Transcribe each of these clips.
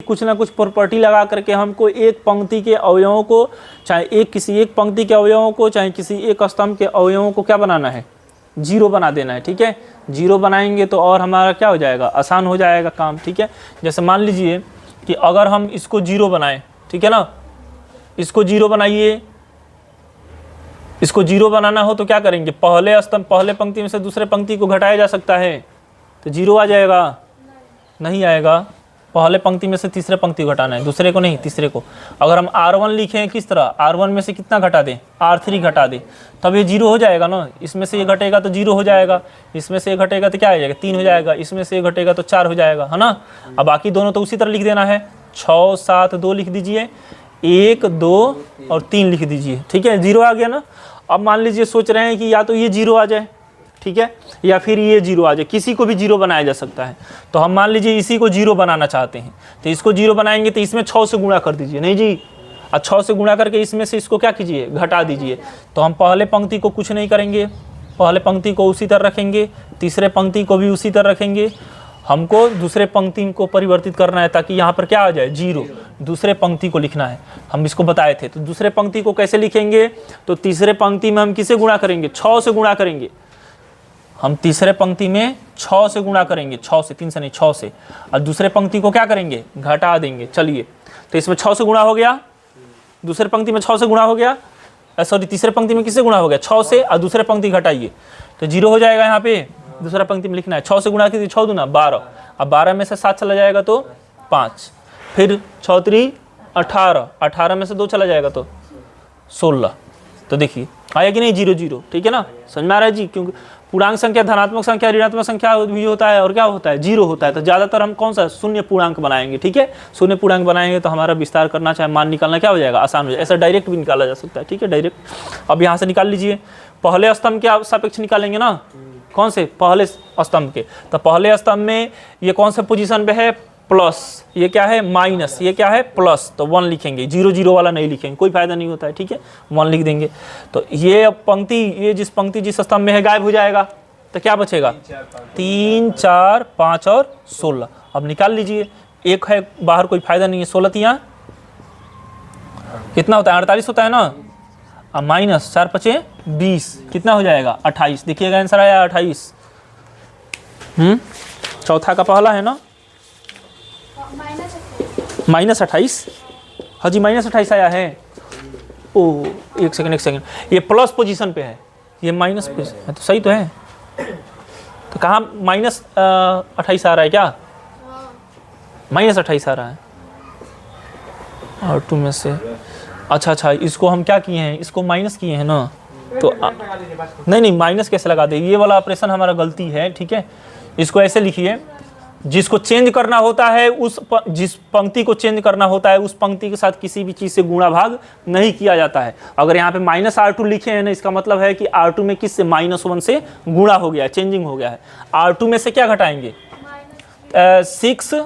कुछ ना कुछ प्रॉपर्टी लगा करके हमको एक पंक्ति के अवयवों को, चाहे किसी एक पंक्ति के अवयवों को, चाहे किसी एक स्तंभ के अवयवों को क्या बनाना है, जीरो बना देना है। ठीक है, जीरो बनाएंगे तो और हमारा क्या हो जाएगा, आसान हो जाएगा काम। ठीक है, जैसे मान लीजिए कि अगर हम इसको जीरो बनाएं, ठीक है ना, इसको जीरो बनाइए, इसको जीरो बनाना हो तो क्या करेंगे, पहले स्तंभ पहले पंक्ति में से दूसरे पंक्ति को घटाया जा सकता है तो जीरो आ जाएगा, नहीं आएगा। पहले पंक्ति में से तीसरे पंक्ति को घटाना है, दूसरे को नहीं, तीसरे को। अगर हम R1 लिखें किस तरह, R1 में से कितना घटा दें, R3 घटा दें, तब ये जीरो हो जाएगा ना। इसमें से ये घटेगा तो जीरो हो जाएगा, इसमें से ये घटेगा तो क्या आ जाएगा, 3 हो जाएगा, इसमें से ये घटेगा तो 4 हो जाएगा, है ना। अब बाकी दोनों तो उसी तरह लिख देना है, 6 7 2 लिख दीजिए, 1 2 और 3 लिख दीजिए। ठीक है, जीरो आ गया ना। अब मान लीजिए सोच रहे हैं कि या तो ये जीरो आ जाए, ठीक है, या फिर ये जीरो आ जाए, किसी को भी जीरो बनाया जा सकता है। तो हम मान लीजिए इसी को जीरो बनाना चाहते हैं, तो इसको जीरो बनाएंगे तो इसमें 6 से गुणा कर दीजिए, नहीं जी, और 6 से गुणा करके इसमें से इसको क्या कीजिए, घटा दीजिए। तो हम पहले पंक्ति को कुछ नहीं करेंगे, पहले पंक्ति को उसी तरह रखेंगे, तीसरे पंक्ति को भी उसी तरह रखेंगे। हमको दूसरे पंक्ति को परिवर्तित करना है ताकि यहाँ पर क्या आ जाए, जीरो, दूसरे पंक्ति को लिखना है, हम इसको बताए थे। तो दूसरे पंक्ति को कैसे लिखेंगे, तो तीसरे पंक्ति में हम किसे गुणा करेंगे, 6 से गुणा करेंगे। हम तीसरे पंक्ति में 6 से गुणा करेंगे, 6 से, 3 से नहीं, 6 से, और दूसरे पंक्ति को क्या करेंगे, घटा देंगे। चलिए, तो इसमें 6 से गुणा हो गया, दूसरे पंक्ति में 6 से गुणा हो गया, सॉरी तीसरे पंक्ति में किससे गुणा हो गया, 6 से, और दूसरे पंक्ति घटाइए तो जीरो हो जाएगा। यहाँ पे दूसरा पंक्ति में लिखना है, 6 से गुणा कीजिए, 6 दूना 12, अब 12 में से 7 चला जाएगा तो 5, फिर 6 3 18, 18 में से 2 चला जाएगा तो 16। तो देखिए आया कि नहीं, जीरो जीरो। ठीक है ना, समझ में आ रहा है जी। क्योंकि पूर्णांक संख्या धनात्मक संख्या ऋणात्मक संख्या भी होता है और क्या होता है, जीरो होता है। तो ज़्यादातर हम कौन सा शून्य पूर्णांक बनाएंगे। ठीक है, शून्य पूर्णांक बनाएंगे तो हमारा विस्तार करना चाहे मान निकालना क्या हो जाएगा, आसान हो जाएगा। ऐसा डायरेक्ट भी निकाला जा सकता है। ठीक है, डायरेक्ट। अब यहाँ से निकाल लीजिए, पहले स्तंभ के सापेक्ष निकालेंगे ना, कौन से, पहले स्तंभ के। तो पहले स्तंभ में ये कौन से पोजीशन पे है, प्लस, ये क्या है माइनस, ये क्या है प्लस, तो 1 लिखेंगे, 0 0 वाला नहीं लिखेंगे, कोई फायदा नहीं होता है। ठीक है, 1 लिख देंगे। तो ये पंक्ति, ये जिस पंक्ति जिस स्तंभ में है गायब हो जाएगा, तो क्या बचेगा, 3 4 5 और 16। अब निकाल लीजिए, एक है बाहर, कोई फायदा नहीं है। 16 तिया कितना होता है, 48 होता है ना, अब माइनस 4 5 20, कितना हो जाएगा 28। देखिएगा आंसर आया 28। चौथा का पहला है ना, -28। हाँ जी, -28 आया है। ओ एक सेकंड, ये प्लस पोजीशन पे है, ये माइनस पोजीशन है, तो सही तो है। तो कहाँ -28 आ रहा है, क्या -28 आ रहा है और 2 में से, अच्छा, इसको हम क्या किए हैं, इसको माइनस किए हैं ना, तो नहीं माइनस कैसे लगा दे, ये वाला ऑपरेशन हमारा गलती है। ठीक है, इसको ऐसे लिखिए, जिसको चेंज करना होता है, जिस पंक्ति को चेंज करना होता है उस पंक्ति के साथ किसी भी चीज़ से गुणा भाग नहीं किया जाता है। अगर यहाँ पे -R2 लिखे हैं ना, इसका मतलब है कि R2 में किस से, -1 से गुणा हो गया है, चेंजिंग हो गया है। R2 में से क्या घटाएंगे, 6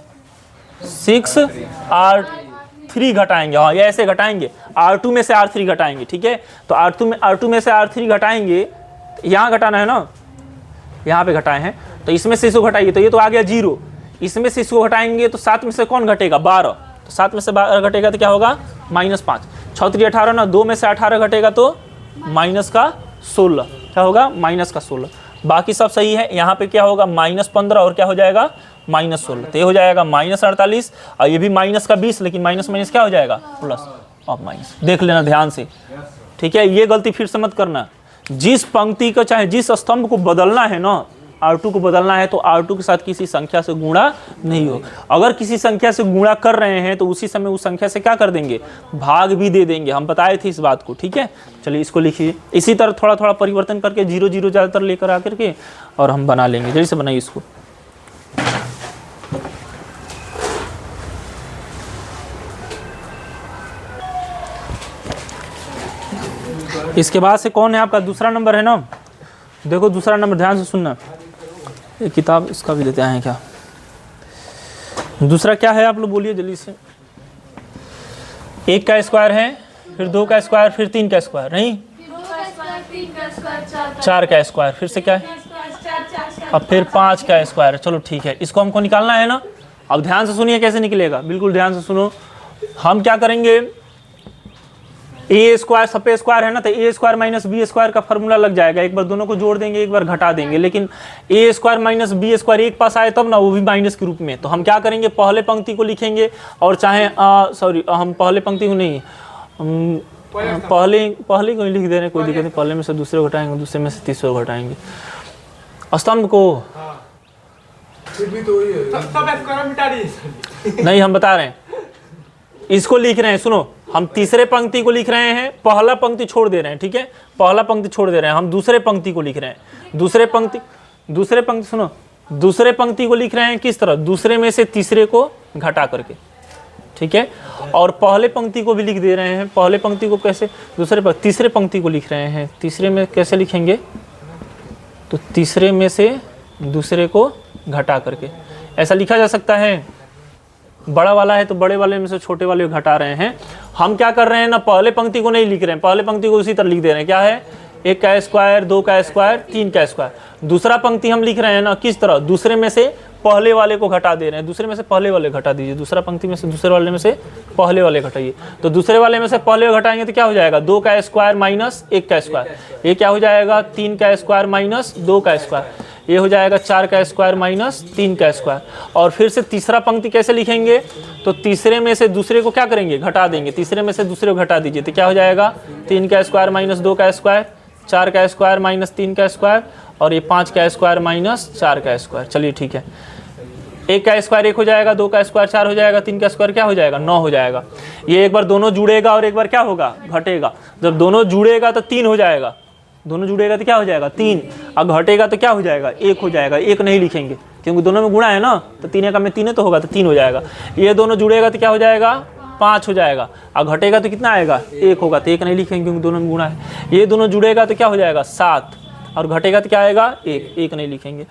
R3 घटाएंगे। हाँ, ये ऐसे घटाएंगे, R2 में से R3 घटाएंगे। ठीक है, तो R2 में से R3 घटाएंगे, यहाँ घटाना है ना, यहाँ पे घटाए हैं, तो इसमें से इसको घटाइए तो ये तो आ गया 0। इसमें से इसको घटाएंगे तो 7 में से कौन घटेगा, 12, तो 7 में से 12 घटेगा तो क्या होगा, -5। 6 3 18 ना, 2 में से 18 घटेगा तो -16, क्या होगा, -16। बाकी सब सही है। यहाँ पे क्या होगा, -15 और क्या हो जाएगा, -16, तो ये हो जाएगा -48, और ये भी -20, लेकिन माइनस क्या हो जाएगा, प्लस। अब माइनस देख लेना ध्यान से। ठीक है, ये गलती फिर से मत करना। जिस पंक्ति को, चाहे जिस स्तंभ को बदलना है ना, R2 को बदलना है, तो R2 के साथ किसी संख्या से गुणा नहीं हो। अगर किसी संख्या से गुणा कर रहे हैं तो उसी समय उस संख्या से क्या कर देंगे, भाग भी दे देंगे। हम बताए थे इस बात को। ठीक है, चलिए इसको लिखिए। इसी तरह थोड़ा थोड़ा परिवर्तन करके 0 0 ज़्यादातर लेकर आकर के और हम बना लेंगे। जल्दी से बनाइए इसको। इसके बाद से कौन है आपका, दूसरा नंबर है ना, देखो दूसरा नंबर ध्यान से सुनना। ये किताब इसका भी देते हैं क्या, दूसरा क्या है आप लोग बोलिए जल्दी से। 1 का स्क्वायर है, फिर 2 का स्क्वायर, फिर 3 का स्क्वायर, नहीं 4 का स्क्वायर, फिर से क्या है, अब फिर 5 का स्क्वायर। चलो ठीक है, इसको हमको निकालना है ना, अब ध्यान से सुनिए कैसे निकलेगा, बिल्कुल ध्यान से सुनो। हम क्या करेंगे, ए स्क्वायर सब पे स्क्वायर है ना, तो ए स्क्वायर माइनस बी स्क्वायर का फॉर्मूला लग जाएगा। एक बार दोनों को जोड़ देंगे, एक बार घटा देंगे, लेकिन ए स्क्वायर माइनस बी स्क्वायर एक पास आए तब ना, वो भी माइनस के रूप में। तो हम क्या करेंगे, पहले पंक्ति को लिखेंगे, और चाहे सॉरी हम पहले पंक्ति को नहीं, पहले को लिख दे रहे हैं, कोई दिक्कत नहीं। पहले में से दूसरे को घटाएंगे, दूसरे में से तीसरे को घटाएंगे, स्तंभ को नहीं, हम बता रहे हैं इसको लिख रहे हैं। सुनो, हम तीसरे पंक्ति को लिख रहे हैं, पहला पंक्ति छोड़ दे रहे हैं, ठीक है, पहला पंक्ति छोड़ दे रहे हैं, हम दूसरे पंक्ति को लिख रहे हैं। दूसरे पंक्ति सुनो, दूसरे पंक्ति को लिख रहे हैं किस तरह, दूसरे में से तीसरे को घटा करके, ठीक है। और पहले पंक्ति को भी लिख दे रहे हैं, पहले पंक्ति को कैसे, तीसरे पंक्ति को लिख रहे हैं, तीसरे में कैसे लिखेंगे, तो तीसरे में से दूसरे को घटा करके ऐसा लिखा जा सकता है। बड़ा वाला है तो बड़े वाले में से छोटे वाले को घटा रहे हैं। हम क्या कर रहे हैं ना, पहले पंक्ति को नहीं लिख रहे हैं, पहले पंक्ति को उसी तरह लिख दे रहे हैं। क्या है, 1 का स्क्वायर, 2 का स्क्वायर, 3 का स्क्वायर। दूसरा पंक्ति हम लिख रहे हैं ना किस तरह, दूसरे में से पहले वाले को घटा दे रहे हैं, दूसरे में से पहले वाले घटा दीजिए, दूसरा पंक्ति में से दूसरे वाले में से पहले वाले घटाइए। तो दूसरे वाले में से पहले घटाएंगे तो क्या हो जाएगा, 2 का स्क्वायर माइनस 1 का स्क्वायर, ये क्या हो जाएगा, 3 का स्क्वायर माइनस 2 का स्क्वायर, ये हो जाएगा 4 का स्क्वायर माइनस 3 का स्क्वायर। और फिर से तीसरा पंक्ति कैसे लिखेंगे, तो तीसरे में से दूसरे को क्या करेंगे, घटा देंगे, तीसरे में से दूसरे को घटा दीजिए, तो क्या हो जाएगा, 3 का स्क्वायर माइनस 2 का स्क्वायर, 4 का स्क्वायर माइनस 3 का स्क्वायर, और ये 5 का स्क्वायर माइनस 4 का स्क्वायर। चलिए ठीक है, 1 का स्क्वायर 1 हो जाएगा, 2 का स्क्वायर 4 हो जाएगा, 3 का स्क्वायर क्या हो जाएगा, 9 हो जाएगा। ये एक बार दोनों जुड़ेगा और एक बार क्या होगा, घटेगा। जब दोनों जुड़ेगा तो 3 हो जाएगा, दोनों जुड़ेगा तो क्या हो जाएगा, 3, और घटेगा तो क्या हो जाएगा, 1 हो जाएगा। 1 नहीं लिखेंगे क्योंकि दोनों में गुणा है ना, तो 3 का में 3 तो होगा, तो 3 हो जाएगा। ये दोनों जुड़ेगा तो क्या हो जाएगा, 5 हो जाएगा, और घटेगा तो कितना आएगा, 1 होगा, तो 1 नहीं लिखेंगे क्योंकि दोनों में गुणा है। ये दोनों जुड़ेगा तो क्या हो जाएगा, 7, और घटेगा तो क्या आएगा, 1 नहीं लिखेंगे।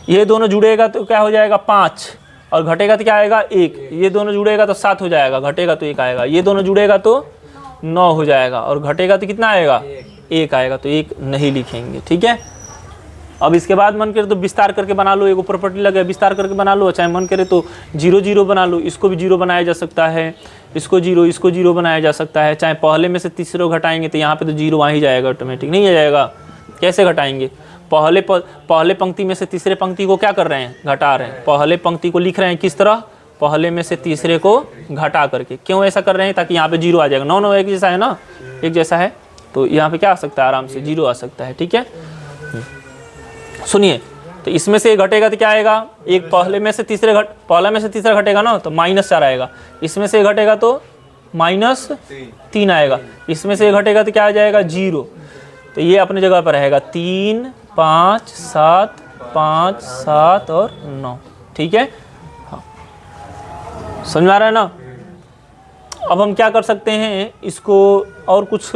ये दोनों जुड़ेगा तो क्या हो जाएगा, 5, और घटेगा तो क्या आएगा, 1। ये दोनों जुड़ेगा तो 7 हो जाएगा, घटेगा तो 1 आएगा। ये दोनों जुड़ेगा तो 9 हो जाएगा, और घटेगा तो कितना आएगा, 1 आएगा, तो 1 नहीं लिखेंगे, ठीक है। अब इसके बाद मन करे तो विस्तार करके बना लो, एक प्रॉपर्टी लगे विस्तार करके बना लो, चाहे मन करे तो 0 0 बना लो, इसको भी 0 बनाया जा सकता है, इसको 0 बनाया जा सकता है। चाहे पहले में से तीसरे घटाएंगे तो यहाँ पे तो 0 वहाँ ही जाएगा, ऑटोमेटिक नहीं आ जाएगा। कैसे घटाएंगे, पहले पंक्ति में से तीसरे पंक्ति को क्या कर रहे हैं, घटा रहे हैं। पहले पंक्ति को लिख रहे हैं किस तरह, पहले में से तीसरे को घटा करके। क्यों ऐसा कर रहे हैं, ताकि यहाँ पे 0 आ जाएगा। 9 9 एक जैसा है ना, एक जैसा है, तो यहाँ पे क्या आ सकता है, आराम से 0 आ सकता है, ठीक है। सुनिए, तो इसमें से घटेगा तो क्या आएगा, एक पहला में से तीसरा घटेगा ना, तो -4 आएगा। इसमें से घटेगा तो -3 आएगा। इसमें से घटेगा तो क्या आ जाएगा, 0। तो ये अपने जगह पर रहेगा, 3 5 7 5 7 और 9, ठीक है। हाँ, समझ में आ रहा है ना। अब हम क्या कर सकते हैं, इसको और कुछ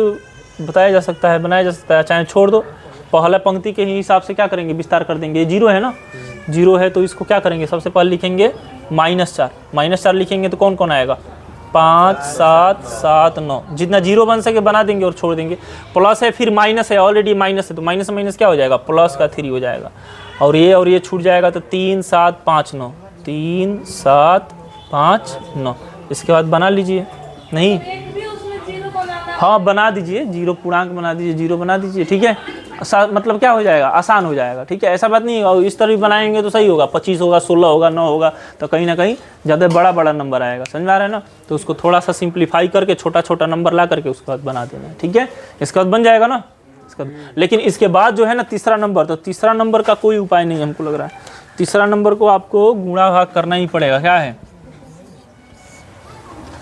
बताया जा सकता है, बनाया जा सकता है, चाहे छोड़ दो। पहला पंक्ति के ही हिसाब से क्या करेंगे, विस्तार कर देंगे। 0 है ना, 0 है तो इसको क्या करेंगे, सबसे पहले लिखेंगे -4 लिखेंगे तो कौन कौन आएगा, 5 7 7 9, जितना 0 बन सके बना देंगे और छोड़ देंगे। प्लस है, फिर माइनस है, ऑलरेडी माइनस है, तो माइनस माइनस क्या हो जाएगा, प्लस का 3 हो जाएगा, और ये छूट जाएगा, तो 3 7 5 9, 3 7 5 9। इसके बाद बना लीजिए, नहीं हाँ बना दीजिए, 0 पूर्णांक बना दीजिए, 0 बना दीजिए, ठीक है। मतलब क्या हो जाएगा, आसान हो जाएगा, ठीक है। ऐसा बात नहीं, और इस तरह बनाएंगे तो सही होगा, 25 होगा, 16 होगा, 9 होगा, तो कहीं ना कहीं ज़्यादा बड़ा नंबर आएगा, समझ में आ रहा है ना। तो उसको थोड़ा सा सिंप्लीफाई करके छोटा नंबर ला करके उसके बाद बना देना है, ठीक है। इसके बाद बन जाएगा ना इसका। लेकिन इसके बाद जो है ना तीसरा नंबर, तो तीसरा नंबर का कोई उपाय नहीं हमको लग रहा है। तीसरा नंबर को आपको गुणा भाग करना ही पड़ेगा। क्या है,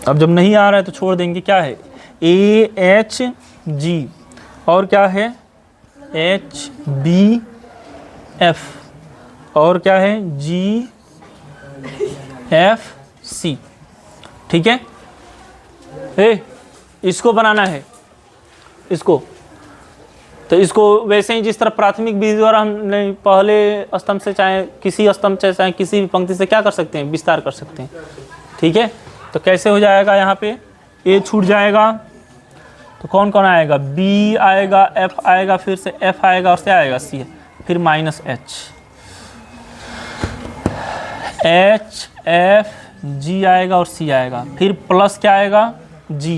अब जब नहीं आ रहा है तो छोड़ देंगे। क्या है, AHG, और क्या है, HBF, और क्या है, GFC, ठीक है। इसको बनाना है, इसको तो इसको वैसे ही जिस तरह प्राथमिक विधि द्वारा हमने पहले स्तंभ से चाहे किसी स्तंभ से चाहे किसी भी पंक्ति से क्या कर सकते हैं, विस्तार कर सकते हैं, ठीक है। तो कैसे हो जाएगा, यहाँ पे A छूट जाएगा तो कौन कौन आएगा, B आएगा, F आएगा, फिर से F आएगा, और से आएगा C, फिर -H एफ जी आएगा और सी आएगा, फिर प्लस क्या आएगा जी,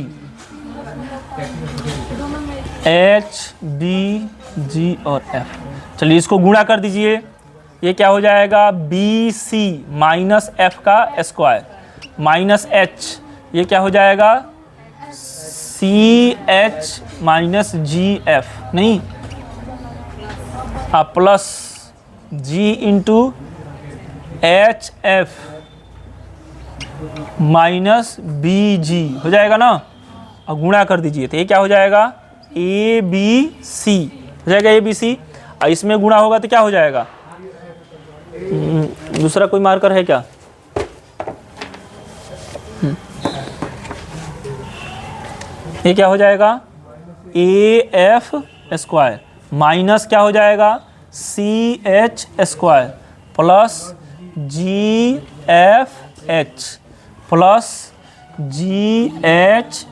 एच बी जी और एफ। चलिए इसको गुणा कर दीजिए, ये क्या हो जाएगा बी सी माइनस एफ का स्क्वायर माइनस एच, ये क्या हो जाएगा C H minus G F, नहीं plus G into H F minus B G हो जाएगा ना, और गुणा कर दीजिए तो ये क्या हो जाएगा ए बी सी हो जाएगा, ए बी सी। और इसमें गुणा होगा तो क्या हो जाएगा, दूसरा कोई मार्कर है क्या, ये क्या हो जाएगा ए एफ स्क्वायर माइनस क्या हो जाएगा C H square plus G F H plus G H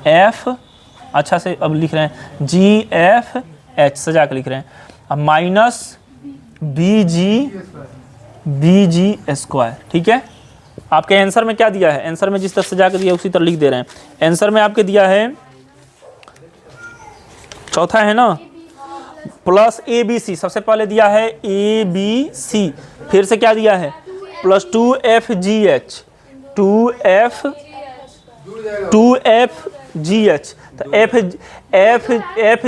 F अच्छा से अब लिख रहे हैं जी एफ एच सजा के लिख रहे हैं, अब माइनस बी जी स्क्वायर। ठीक है, आपके आंसर में क्या दिया है, आंसर में जिस तरह सजा के दिया उसी तरह लिख दे रहे हैं। आंसर में आपके दिया है चौथा है ना, प्लस ए बी सी, सबसे पहले दिया है ए बी सी, फिर से क्या दिया है plus 2f GH 2f GH, तो f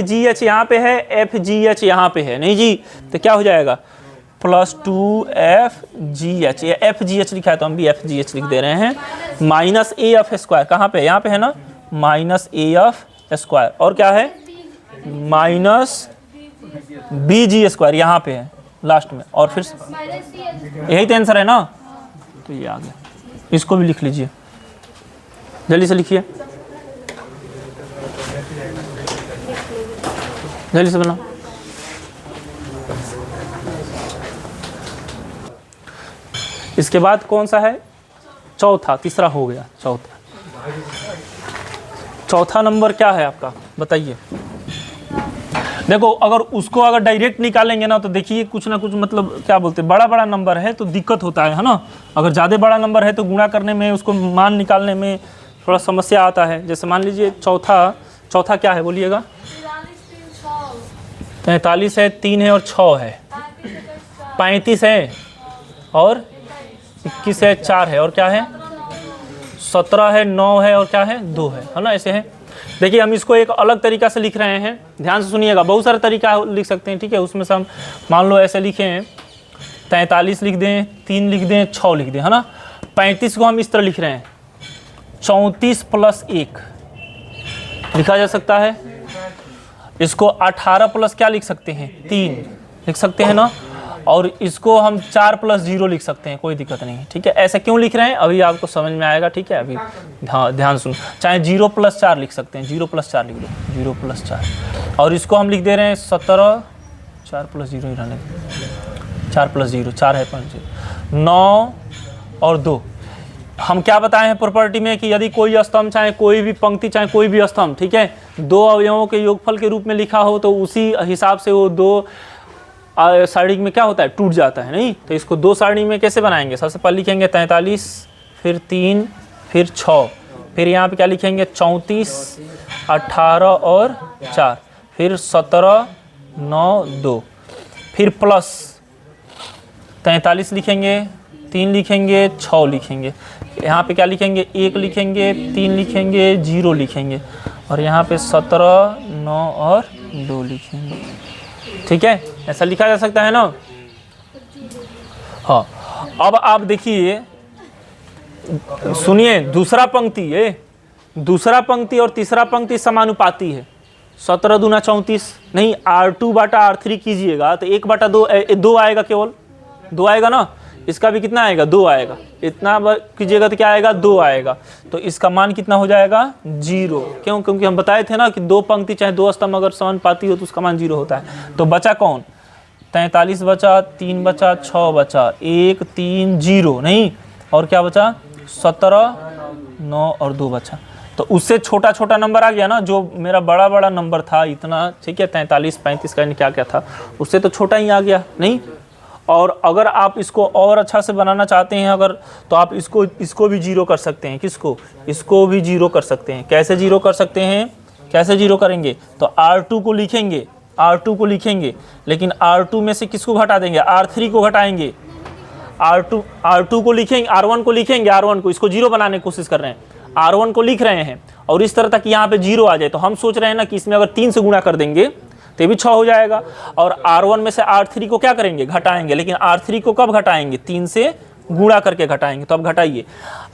GH यहाँ पे है, f GH यहाँ पे है नहीं जी, तो क्या हो जाएगा प्लस 2f GH, ये f GH लिखा है तो हम भी f GH लिख दे रहे हैं, माइनस ए एफ स्क्वायर कहाँ पे यहाँ पे है ना, माइनस ए एफ स्क्वायर और क्या है माइनस बी जी स्क्वायर यहाँ पे है लास्ट में, और फिर यही तो आंसर है ना, तो ये आ गया। इसको भी लिख लीजिए, जल्दी से लिखिए, जल्दी से बनाओ। इसके बाद कौन सा है, चौथा, तीसरा हो गया, चौथा नंबर क्या है आपका बताइए। देखो अगर डायरेक्ट निकालेंगे ना तो देखिए कुछ ना कुछ मतलब क्या बोलते हैं, बड़ा नंबर है तो दिक्कत होता है ना, अगर ज़्यादा बड़ा नंबर है तो गुणा करने में उसको मान निकालने में थोड़ा समस्या आता है। जैसे मान लीजिए चौथा क्या है बोलिएगा, 43 है, 3 है और 6 है, 35 है और 21 है, 4 है और क्या है 17 है, 9 है और क्या है 2 है ना, ऐसे है। देखिए हम इसको एक अलग तरीका से लिख रहे हैं, ध्यान से सुनिएगा, बहुत सारे तरीका लिख सकते हैं। ठीक है, उसमें से हम मान लो ऐसे लिखे हैं 43 लिख दें, 3 लिख दें, 6 लिख दें, है ना। 35 को हम इस तरह लिख रहे हैं 34 प्लस 1 लिखा जा सकता है। इसको 18 प्लस क्या लिख सकते हैं 3 लिख सकते हैं ना, और इसको हम 4 प्लस 0 लिख सकते हैं, कोई दिक्कत नहीं है। ठीक है, ऐसे क्यों लिख रहे हैं अभी आपको समझ में आएगा। ठीक है, अभी ध्यान सुनो, चाहे 0 प्लस 4 लिख सकते हैं, 0 प्लस 4 लिख दो, 0 प्लस 4, और इसको हम लिख दे रहे हैं 17, 4 प्लस 0 ही रहने, 4 प्लस 0 4 है 5 9 और 2। हम क्या बताए हैं प्रॉपर्टी में कि यदि कोई स्तंभ चाहे कोई भी पंक्ति चाहे कोई भी स्तंभ, ठीक है, 2 अवयवों के योगफल के रूप में लिखा हो तो उसी हिसाब से वो 2 सारणी में क्या होता है टूट जाता है, नहीं। तो इसको 2 सारणी में कैसे बनाएंगे, सबसे पहले लिखेंगे 43 फिर 3 फिर 6, फिर यहाँ पे क्या लिखेंगे 34 18 और 4, फिर 17 9 2, फिर प्लस 43 लिखेंगे, 3 लिखेंगे, 6 लिखेंगे, यहाँ पे क्या लिखेंगे 1 लिखेंगे, 3 लिखेंगे, 0 लिखेंगे, और यहाँ पे 17 9 और 2 लिखेंगे। ठीक है, ऐसा लिखा जा सकता है ना। हाँ, अब आप देखिए सुनिए, दूसरा दूसरा पंक्ति और तीसरा पंक्ति समानुपाती है। 17 दूना 34, नहीं R2 बटा R3 कीजिएगा तो 1 बटा 2 आएगा, केवल 2 आएगा ना। इसका भी कितना आएगा 2 आएगा, इतना कीजिएगा तो क्या आएगा 2 आएगा, तो इसका मान कितना हो जाएगा 0। क्यों, क्योंकि हम बताए थे ना कि 2 पंक्ति चाहे 2 स्तंभ अगर समानुपाती हो तो उसका मान 0 होता है। तो बचा कौन 43 बचा, 3 बचा, 6 बचा, 1 3 0 नहीं, और क्या बचा 17 9 और 2 बचा। तो उससे छोटा छोटा नंबर आ गया ना, जो मेरा बड़ा नंबर था इतना, ठीक है 43 35 का क्या क्या था, उससे तो छोटा ही आ गया नहीं। और अगर आप इसको और अच्छा से बनाना चाहते हैं अगर, तो आप इसको भी जीरो कर सकते हैं। किसको? इसको भी जीरो कर सकते हैं। कैसे जीरो कर सकते हैं? कैसे जीरो करेंगे? तो R2 को लिखेंगे, R2 को लिखेंगे, लेकिन R2 में से किसको घटा देंगे? R3 को घटाएंगे। R2 को लिखेंगे, R1 को लिखेंगे, R1 को, इसको जीरो बनाने की कोशिश कर रहे हैं, R1 को लिख रहे हैं और इस तरह तक यहाँ पे जीरो आ जाए। तो हम सोच रहे हैं ना कि इसमें अगर 3 से गुणा कर देंगे तो ये भी 6 हो जाएगा। और R1 में से R3 को क्या करेंगे? घटाएंगे। लेकिन R3 को कब घटाएंगे? 3 से गुणा करके घटाएंगे। तो अब घटाइए,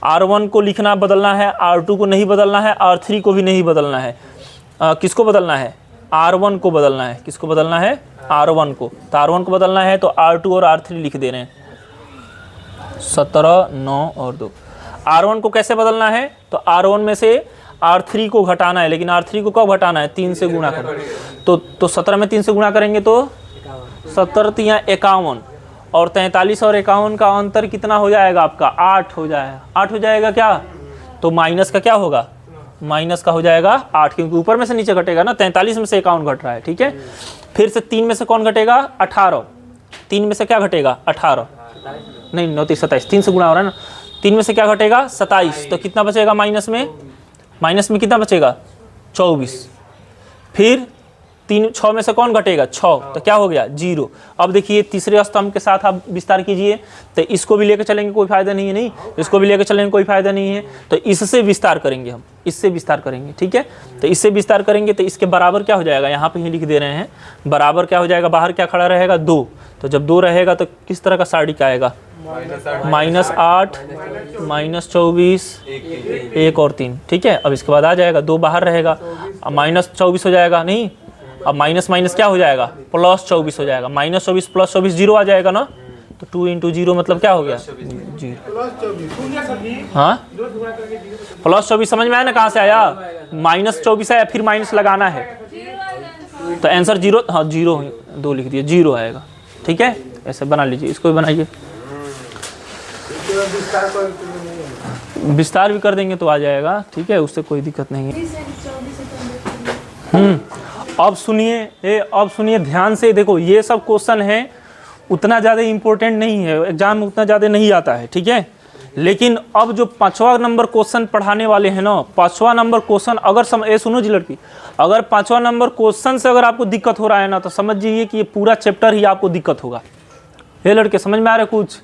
R1 को लिखना बदलना है, R2 को नहीं बदलना है, R3 को भी नहीं बदलना है। किसको बदलना है? R1 को बदलना है। किसको बदलना है? R1 को। तो R1 को बदलना है तो R2 और R3 लिख दे रहे हैं, 17, 9 और 2। R1 को कैसे बदलना है? तो R1 में से R3 को घटाना है, लेकिन R3 को कब घटाना है? 3 से गुणा कर। तो 17 में 3 से गुणा करेंगे तो 17 तियाँ 51, और 43 और 51 का अंतर कितना हो जाएगा आपका? 8 हो जाएगा। 8 हो जाएगा क्या? तो माइनस का क्या होगा? माइनस का हो जाएगा 8, क्योंकि ऊपर में से नीचे घटेगा ना। 43 में से 51 घट रहा है, ठीक है। फिर से 3 में से कौन घटेगा? 18। 3 में से क्या घटेगा? 18 नहीं, 9 3 27, 3 से गुणा हो रहा है ना। 3 में से क्या घटेगा? 27। तो कितना बचेगा माइनस में? माइनस में कितना बचेगा? 24। फिर 6 में से कौन घटेगा? 6। तो क्या हो गया? 0। अब देखिए तीसरे स्तंभ के साथ आप विस्तार कीजिए। तो इसको भी लेकर चलेंगे, कोई फायदा नहीं है, नहीं इसको भी लेकर चलेंगे, कोई फायदा नहीं है। तो इससे विस्तार करेंगे हम, इससे विस्तार करेंगे, ठीक है। तो इससे विस्तार करेंगे तो इसके बराबर क्या हो जाएगा? यहाँ पे ही लिख दे रहे हैं, बराबर क्या हो जाएगा? बाहर क्या खड़ा रहेगा? 2। तो जब 2 रहेगा तो किस तरह का साड़ी का आएगा? -8, -24, 1 और 3, ठीक है। अब इसके बाद आ जाएगा 2 बाहर रहेगा, अब -24 हो जाएगा, नहीं अब माइनस माइनस क्या हो जाएगा? +24 हो जाएगा। -24 + 24 0 आ जाएगा ना। तो 2 × 0 मतलब क्या हो गया? 0। हाँ, +24 समझ में आया ना कहाँ से आया? -24 आया, फिर माइनस लगाना है तो आंसर 0। हाँ 0, 2 लिख दिया, 0 आएगा, ठीक है। ऐसे बना लीजिए, इसको भी बनाइए। विस्तार भी कर देंगे तो आ जाएगा, ठीक है, उससे कोई दिक्कत नहीं है। अब सुनिए ध्यान से, देखो ये सब क्वेश्चन है, उतना ज़्यादा इम्पोर्टेंट नहीं है, एग्जाम में उतना ज़्यादा नहीं आता है, ठीक है। लेकिन अब जो 5वां नंबर क्वेश्चन पढ़ाने वाले हैं ना, 5वां नंबर क्वेश्चन अगर सुनो जी लड़की, अगर 5वां नंबर क्वेश्चन से अगर आपको दिक्कत हो रहा है ना, तो समझ जाइए कि ये पूरा चैप्टर ही आपको दिक्कत होगा। ये लड़के समझ में आ रहा है कुछ?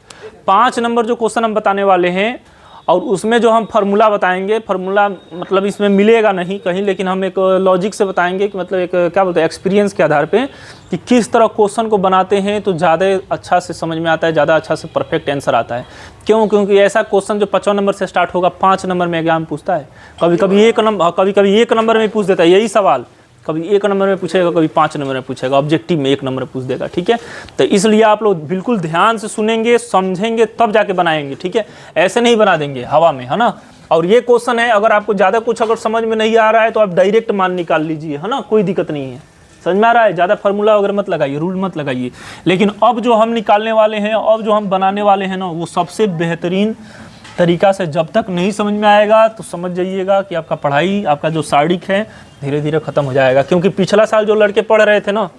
5 नंबर जो क्वेश्चन हम बताने वाले हैं, और उसमें जो हम फार्मूला बताएंगे, फार्मूला मतलब इसमें मिलेगा नहीं कहीं, लेकिन हम एक लॉजिक से बताएंगे कि मतलब एक क्या बोलते हैं, एक्सपीरियंस के आधार पे कि किस तरह क्वेश्चन को बनाते हैं तो ज़्यादा अच्छा से समझ में आता है, ज़्यादा अच्छा से परफेक्ट आंसर आता है। क्यों? क्योंकि ऐसा क्वेश्चन जो 5वां नंबर से स्टार्ट होगा, 5 नंबर में एग्जाम पूछता है। कभी कभी 1 नंबर में पूछ देता है यही सवाल, कभी 1 नंबर में पूछेगा, कभी 5 नंबर में पूछेगा, ऑब्जेक्टिव में 1 नंबर में पूछ देगा, ठीक है। तो इसलिए आप लोग बिल्कुल ध्यान से सुनेंगे, समझेंगे, तब जाके बनाएंगे, ठीक है। ऐसे नहीं बना देंगे हवा में, है ना। और ये क्वेश्चन है, अगर आपको ज़्यादा कुछ अगर समझ में नहीं आ रहा है तो आप डायरेक्ट मान निकाल लीजिए, है ना, कोई दिक्कत नहीं है। समझ में आ रहा है? ज़्यादा फार्मूला वगैरह मत लगाइए, रूल मत लगाइए। लेकिन अब जो हम निकालने वाले हैं, अब जो हम बनाने वाले हैं ना, वो सबसे बेहतरीन तरीका से, जब तक नहीं समझ में आएगा तो समझ जाइएगा कि आपका पढ़ाई, आपका जो सारिक है धीरे धीरे ख़त्म हो जाएगा। क्योंकि पिछला साल जो लड़के पढ़ रहे थे ना,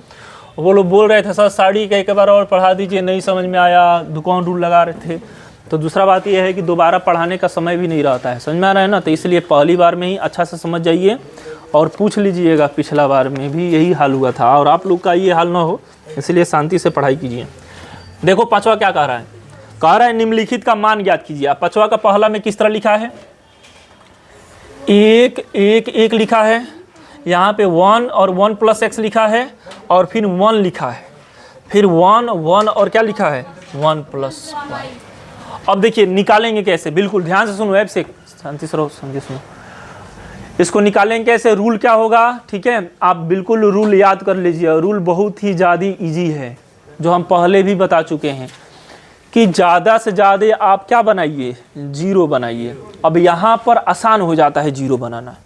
वो लोग बोल रहे थे सर साड़ी का एक बार और पढ़ा दीजिए, नहीं समझ में आया, दुकान रूल लगा रहे थे। तो दूसरा बात यह है कि दोबारा पढ़ाने का समय भी नहीं रहता है, समझ में आ रहा है ना। तो इसलिए पहली बार में ही अच्छा से समझ जाइए और पूछ लीजिएगा, पिछला बार में भी यही हाल हुआ था और आप लोग का ये हाल ना हो, इसलिए शांति से पढ़ाई कीजिए। देखो 5वां क्या कह रहा है? कह रहा है निम्नलिखित का मान ज्ञात कीजिए। 5वां का पहला में किस तरह लिखा है? 1 1 1 लिखा है, यहाँ पे 1 और 1 + x लिखा है, और फिर 1 लिखा है, फिर 1 1 और क्या लिखा है? 1 + 1। अब देखिए निकालेंगे कैसे, बिल्कुल ध्यान से सुनो, ऐप से शांति से रहो, शांति सुनो। इसको निकालेंगे कैसे? रूल क्या होगा, ठीक है, आप बिल्कुल रूल याद कर लीजिए। रूल बहुत ही ज़्यादा ईजी है, जो हम पहले भी बता चुके हैं कि ज़्यादा से ज़्यादा आप क्या बनाइए? 0 बनाइए। अब यहाँ पर आसान हो जाता है 0 बनाना,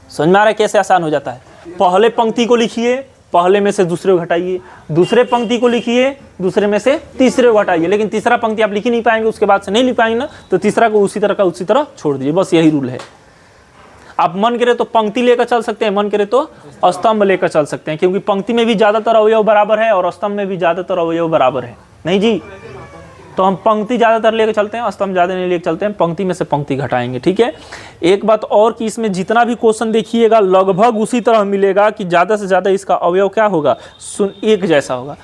समझ में आ रहा है कैसे आसान हो जाता है? पहले पंक्ति को लिखिए, पहले में से दूसरे को घटाइए, दूसरे पंक्ति को लिखिए, दूसरे में से तीसरे को घटाइए। लेकिन तीसरा पंक्ति आप लिख ही नहीं पाएंगे, उसके बाद से नहीं लिख पाएंगे ना, तो तीसरा को उसी तरह का उसी तरह छोड़ दीजिए, बस यही रूल है। आप मन करे तो पंक्ति लेकर चल सकते हैं, मन करे तो स्तंभ लेकर चल सकते हैं, क्योंकि पंक्ति में भी ज़्यादातर अवयव बराबर है और स्तंभ में भी ज़्यादातर अवयव बराबर है। नहीं जी, तो हम पंक्ति ज़्यादातर लेके चलते हैं, स्तंभ ज़्यादा नहीं लेके चलते हैं, पंक्ति में से पंक्ति घटाएंगे। ठीक है, एक बात और कि इसमें जितना भी क्वेश्चन देखिएगा लगभग उसी तरह मिलेगा कि ज़्यादा से ज़्यादा इसका अवयव क्या होगा, एक जैसा होगा,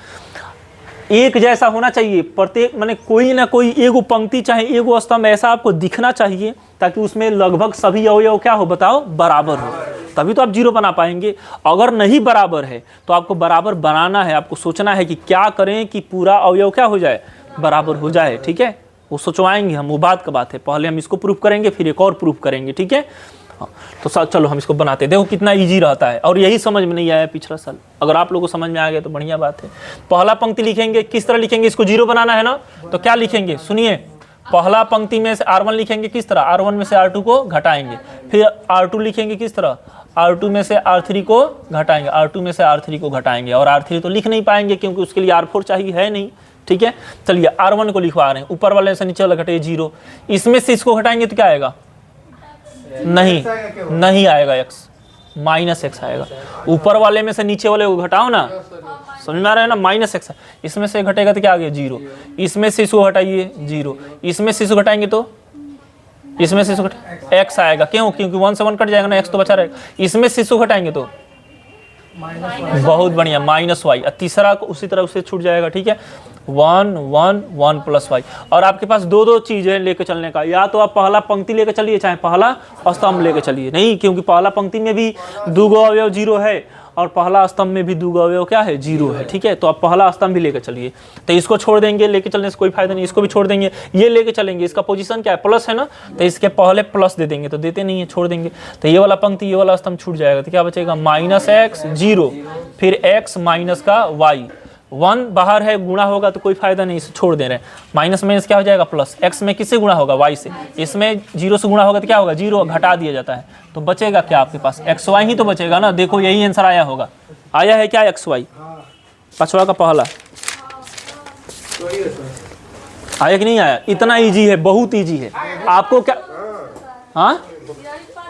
एक जैसा होना चाहिए प्रत्येक, माने कोई ना कोई एगो पंक्ति चाहे एगो स्तंभ ऐसा आपको दिखना चाहिए ताकि उसमें लगभग सभी अवयव क्या हो, बताओ, बराबर हो, तभी तो आप जीरो बना पाएंगे। अगर नहीं बराबर है तो आपको बराबर बनाना है, आपको सोचना है कि क्या करें कि पूरा अवयव क्या हो जाए, बराबर हो जाए। ठीक है, वो सोचवाएंगे हम, वो बात का बात है, पहले हम इसको प्रूफ करेंगे फिर एक और प्रूफ करेंगे। ठीक है, तो चलो हम इसको बनाते हैं, देखो कितना इजी रहता है, और यही समझ में नहीं आया पिछला साल, अगर आप लोगों को समझ में आ गया तो बढ़िया बात है। पहला पंक्ति लिखेंगे, किस तरह लिखेंगे, इसको जीरो बनाना है ना, तो क्या लिखेंगे, सुनिए, पहला पंक्ति में से R1 लिखेंगे किस तरह, R1 में से R2 को घटाएंगे, फिर R2 लिखेंगे किस तरह, R2 में से R3 को घटाएंगे, R2 में से R3 को घटाएंगे, और R3 तो लिख नहीं पाएंगे क्योंकि उसके लिए R4 चाहिए है नहीं। ठीक है, चलिए R1 को लिखवा रहे हैं, ऊपर वाले से नीचे वाला घटे 0, इसमें से इसको घटाएंगे तो क्या आएगा, नहीं आएगा, x -x आएगा, ऊपर वाले में से नीचे वाले को घटाओ ना, समझ में आ रहा है ना, -x, इसमें से घटेगा तो क्या आ गया 0, इसमें से इसको घटाइए 0, इसमें से इसको घटाएंगे तो इसमें से x आएगा, क्यों, क्योंकि 1 से 1 कट जाएगा ना, x तो बचा रहेगा, इसमें से इसको घटाएंगे तो बहुत बढ़िया -y, तीसरा को उसी तरह उससे छूट जाएगा। ठीक है, 1 1 1 + y, और आपके पास दो चीजें लेके चलने का, या तो आप पहला पंक्ति लेके चलिए चाहे पहला स्तंभ लेके चलिए, नहीं क्योंकि पहला पंक्ति में भी 2 अवयव 0 है और पहला स्तंभ में भी 2 अवयव क्या है, 0 है। ठीक है, तो आप पहला स्तंभ भी लेके चलिए, तो इसको छोड़ देंगे, लेके चलने से कोई फायदा नहीं, इसको भी छोड़ देंगे, ये लेके चलेंगे, इसका पोजीशन क्या है, प्लस है ना, तो इसके पहले प्लस दे देंगे, तो देते नहीं है, छोड़ देंगे, तो ये वाला पंक्ति ये वाला स्तंभ छूट जाएगा, तो क्या बचेगा, -x 0, फिर x माइनस का y, 1 बाहर है, गुणा होगा तो कोई फायदा नहीं, इसे छोड़ दे रहे हैं, माइनस माइनस क्या हो जाएगा प्लस, x में किससे गुणा होगा, y से, इसमें 0 से गुणा होगा तो क्या होगा, 0 घटा दिया जाता है, तो बचेगा क्या आपके पास, xy ही तो बचेगा ना, देखो यही आंसर आया होगा, आया है क्या xy, पांचवा का पहला आया कि नहीं आया, इतना इजी है, बहुत इजी है, आपको क्या, हाँ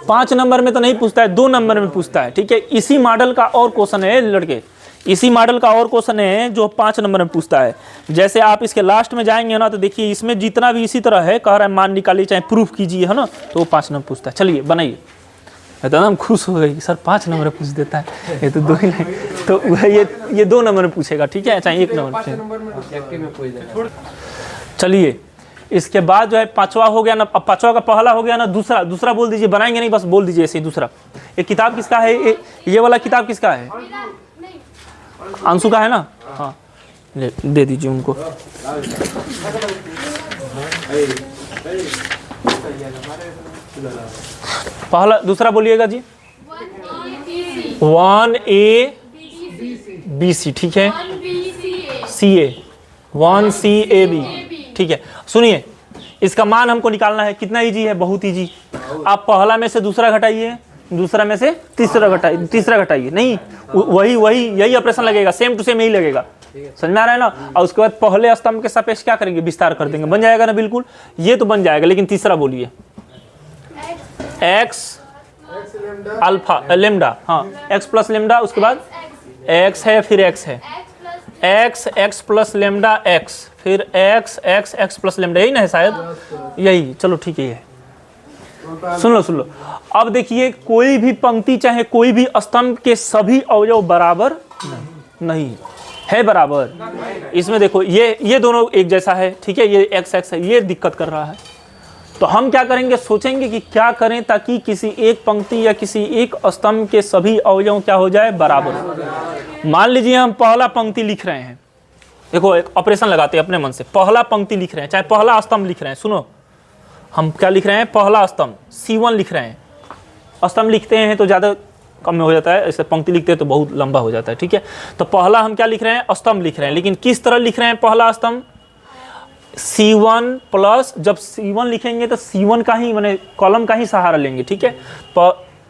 5 नंबर में तो नहीं पूछता है, 2 नंबर में पूछता है। ठीक है, इसी मॉडल का और क्वेश्चन है लड़के, इसी मॉडल का और क्वेश्चन है जो 5 नंबर में पूछता है। जैसे आप इसके लास्ट में जाएंगे ना, तो देखिए इसमें जितना भी इसी तरह है, कह रहा है मान निकालिए चाहे प्रूफ कीजिए, है ना, तो वो 5 नंबर पूछता है। चलिए बनाइए, तो हम खुश हो गए कि सर 5 नंबर में पूछ देता है, ये तो 2 ही नहीं, तो ये 2 नंबर में पूछेगा। ठीक है, चाहे 1 नंबर पूछेगा। चलिए इसके बाद जो है 5वां हो गया ना, अब 5वां का पहला हो गया ना, दूसरा बोल दीजिए, बनाएंगे नहीं, बस बोल दीजिए ऐसे ही दूसरा। ये किताब किसका है, ये वाला किताब किसका है, अंशु का है ना, हाँ दे दीजिए उनको। पहला दूसरा बोलिएगा जी, 1ABC, ठीक है, CA 1CAB, ठीक है। सुनिए इसका मान हमको निकालना है, कितना इजी है, बहुत इजी। आप पहला में से दूसरा घटाइए, दूसरा में से तीसरा घटाइए, नहीं वही यही ऑपरेशन लगेगा, सेम टू सेम यही लगेगा, समझ में आ रहा है ना। और उसके बाद पहले स्तंभ के सापेक्ष क्या करेंगे, विस्तार कर देंगे, बन जाएगा ना, बिल्कुल ये तो बन जाएगा। लेकिन तीसरा बोलिए, x अल्फा लेमडा, हाँ x प्लस लेमडा, उसके बाद x है, फिर x है, x प्लस लेमडा x, फिर x प्लस लेमडा, यही ना है शायद, यही, चलो ठीक है। सुन लो, अब देखिए कोई भी पंक्ति चाहे कोई भी स्तंभ के सभी अवयव बराबर नहीं है, बराबर। इसमें देखो ये दोनों एक जैसा है, ठीक है, ये x है, ये दिक्कत कर रहा है। तो हम क्या करेंगे, सोचेंगे कि क्या करें ताकि किसी एक पंक्ति या किसी एक स्तंभ के सभी अवयव क्या हो जाए, बराबर। मान लीजिए हम पहला पंक्ति लिख रहे हैं, देखो एक ऑपरेशन लगाते हैं अपने मन से, पहला पंक्ति लिख रहे हैं, चाहे पहला स्तंभ लिख रहे हैं, सुनो हम क्या लिख रहे हैं, पहला स्तंभ C1 लिख रहे हैं। स्तंभ लिखते हैं तो ज़्यादा कम में हो जाता है, ऐसे पंक्ति लिखते हैं तो बहुत लंबा हो जाता है, ठीक है। तो पहला हम क्या लिख रहे हैं, स्तंभ लिख रहे हैं, लेकिन किस तरह लिख रहे हैं पहला स्तंभ, C1 प्लस, जब C1 लिखेंगे तो C1 का ही माने कॉलम का ही सहारा लेंगे, ठीक है।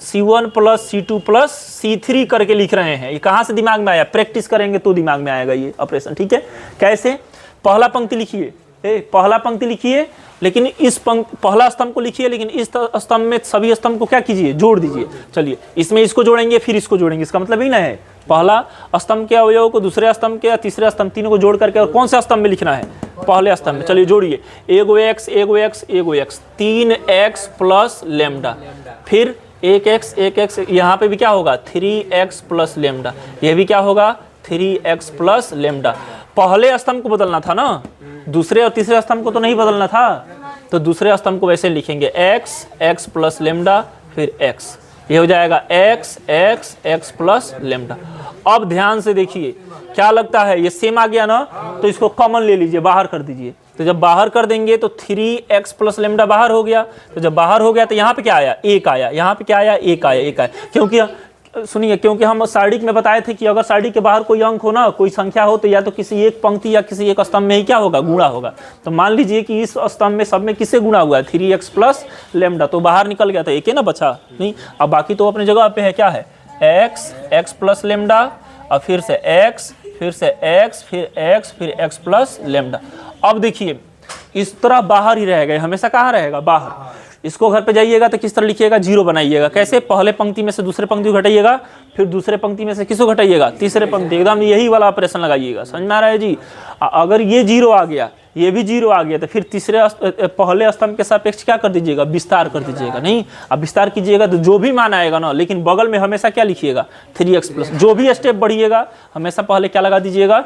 C1 plus C2 plus C3 करके लिख रहे हैं। ये कहाँ से दिमाग में आया, प्रैक्टिस करेंगे तो दिमाग में आएगा ये ऑपरेशन, ठीक है। कैसे, पहला पंक्ति लिखिए, पहला पंक्ति लिखिए, लेकिन इस पहला स्तंभ को लिखिए, लेकिन इस स्तंभ में सभी स्तंभ को क्या कीजिए, जोड़ दीजिए। चलिए इसमें इसको जोड़ेंगे फिर इसको जोड़ेंगे, इसका मतलब ही ना है पहला स्तंभ के अवयव को दूसरे स्तंभ के या तीसरे स्तंभ, तीनों को जोड़ करके और कौन से स्तंभ में लिखना है, पहले स्तंभ में। चलिए जोड़िए, एगो एक्स एगो एक्स एगो एक्स, 3x प्लस लेमडा, फिर एक एक्स, यहाँ पे भी क्या होगा 3x प्लस लेमडा, ये भी क्या होगा 3x प्लस लेमडा। पहले स्तंभ को बदलना था ना, दूसरे और तीसरे स्तंभ को तो नहीं बदलना था, तो दूसरे स्तंभ को वैसे लिखेंगे x प्लस लेमडा फिर x, ये हो जाएगा x प्लस लेमडा। अब ध्यान से देखिए क्या लगता है, ये सेम आ गया ना, तो इसको कॉमन ले लीजिए, बाहर कर दीजिए। तो जब बाहर कर देंगे तो 3x प्लस लेमडा बाहर हो गया, तो जब बाहर हो गया तो यहाँ पे क्या आया, 1 आया, यहाँ पे क्या आया, 1 आया। क्योंकि सुनिए, क्योंकि हम सारणी में बताए थे कि अगर सारणी के बाहर कोई अंक हो ना, कोई संख्या हो, तो या तो किसी एक पंक्ति या किसी एक स्तंभ में ही क्या होगा, गुणा होगा। तो मान लीजिए कि इस स्तंभ में सब में किससे गुणा हुआ है, 3x प्लस लेमडा, तो बाहर निकल गया, तो एक ही ना बचा, नहीं। अब बाकी तो अपने जगह पे है, क्या है, x प्लस लेमडा, और फिर से x, फिर से x, फिर x प्लस लेमडा। अब देखिए इस तरह बाहर ही रहेगा, हमेशा कहाँ रहेगा, बाहर। इसको घर पे जाइएगा तो किस तरह लिखिएगा, 0 बनाइएगा। कैसे, पहले पंक्ति में से दूसरे पंक्ति को घटाइएगा, फिर दूसरे पंक्ति में से किसको घटाइएगा, तीसरे पंक्ति, एकदम यही वाला ऑपरेशन लगाइएगा। समझ में आ रहा है जी। अगर ये 0 आ गया, ये भी 0 आ गया, तो फिर पहले स्तंभ के सापेक्ष क्या कर दीजिएगा, विस्तार कर दीजिएगा। नहीं, अब विस्तार कीजिएगा तो जो भी मान आएगा ना, लेकिन बगल में हमेशा क्या लिखिएगा, 3x प्लस। जो भी स्टेप बढ़िएगा हमेशा पहले क्या लगा दीजिएगा,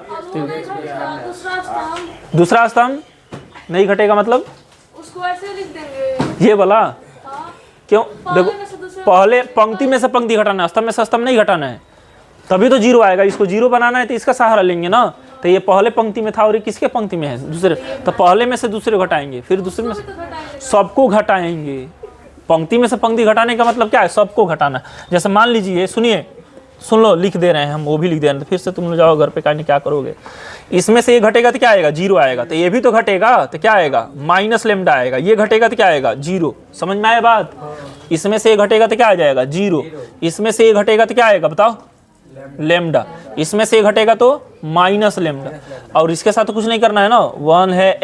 दूसरा स्तंभ नहीं घटेगा, मतलब उसको ऐसे लिख देंगे, ये वाला। क्यों, देखो पहले पंक्ति में से पंक्ति घटाना है, स्तंभ में से स्तंभ नहीं घटाना है, तभी तो 0 आएगा। इसको 0 बनाना है तो इसका सहारा लेंगे ना। तो ये पहले पंक्ति में था और ये किसके पंक्ति में है, दूसरे, तो पहले में से दूसरे घटाएंगे, फिर दूसरे में से सबको घटाएंगे। पंक्ति में से पंक्ति घटाने का मतलब क्या है, सबको घटाना। जैसे मान लीजिए, सुनिए, सुन लो, लिख दे रहे हैं हम, वो भी लिख दे रहे हैं, तो फिर से तुम लोग जाओ घर पे, क्या करोगे, इसमें से ये घटेगा तो क्या आएगा, 0 आएगा, तो ये भी तो घटेगा तो क्या आएगा, माइनस लेमडा आएगा। ये घटेगा तो क्या आएगा, 0। समझ में आया बात। इसमें से ये घटेगा तो क्या आ जाएगा, 0। इसमें से ये घटेगा तो क्या आएगा, बताओ, लेमडा। इसमें से घटेगा तो माइनस लेमडा, और इसके साथ तो कुछ नहीं करना है ना, 1 है,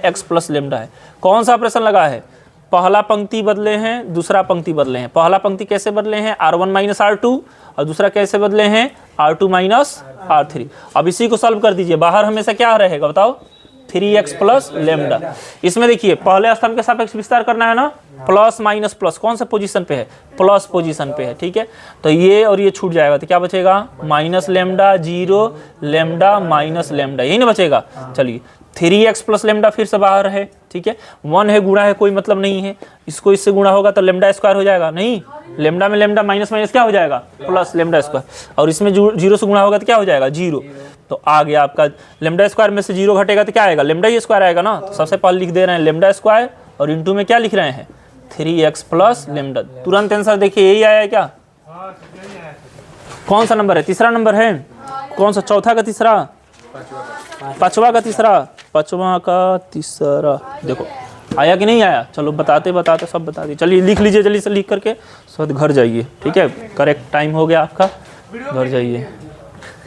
x प्लस लेमडा है। कौन सा ऑपरेशन लगा है, पहला पंक्ति बदले हैं, दूसरा पंक्ति बदले हैं। पहला पंक्ति कैसे बदले हैं, R1 माइनस R2, और दूसरा कैसे बदले हैं, R2 माइनस R3। अब इसी को सॉल्व कर दीजिए, बाहर हमेशा क्या रहेगा, बताओ, 3x प्लस लेमडा। इसमें देखिए पहले स्तंभ के सापेक्ष विस्तार करना है ना, प्लस माइनस प्लस कौन सा पोजीशन पे है, प्लस पोजीशन पे है, ठीक है। तो ये और ये छूट जाएगा, तो क्या बचेगा, minus lambda, 0 lambda minus lambda, यही ना बचेगा। चलिए 3x प्लस लेमडा फिर से बाहर है, ठीक है। 1 है, गुणा है, कोई मतलब नहीं है, इसको इससे गुणा होगा तो लेमडा स्क्वायर हो जाएगा, नहीं, लेमडा में लेमडा माइनस माइनस क्या हो जाएगा, प्लस लेमडा स्क्वायर, और इसमें 0 से गुणा होगा तो क्या हो जाएगा, 0। तो आ गया आपका लेमडा स्क्वायर में से 0 घटेगा तो क्या आएगा, लेमडा ही स्क्वायर आएगा ना। तो सबसे पहले लिख दे रहे हैं लेमडा स्क्वायर, और इंटू में क्या लिख रहे हैं, 3x प्लस लेमडा। तुरंत आंसर देखिए यही आया है क्या, कौन सा नंबर है, तीसरा नंबर है, कौन सा, चौथा का तीसरा, पांचवा का तीसरा, पांचवा का तीसरा, देखो आया कि नहीं आया। चलो बताते बताते सब बता दिए। चलिए लिख लीजिए जल्दी से, लिख करके सब घर जाइए, ठीक है। करेक्ट टाइम हो गया आपका, घर जाइए।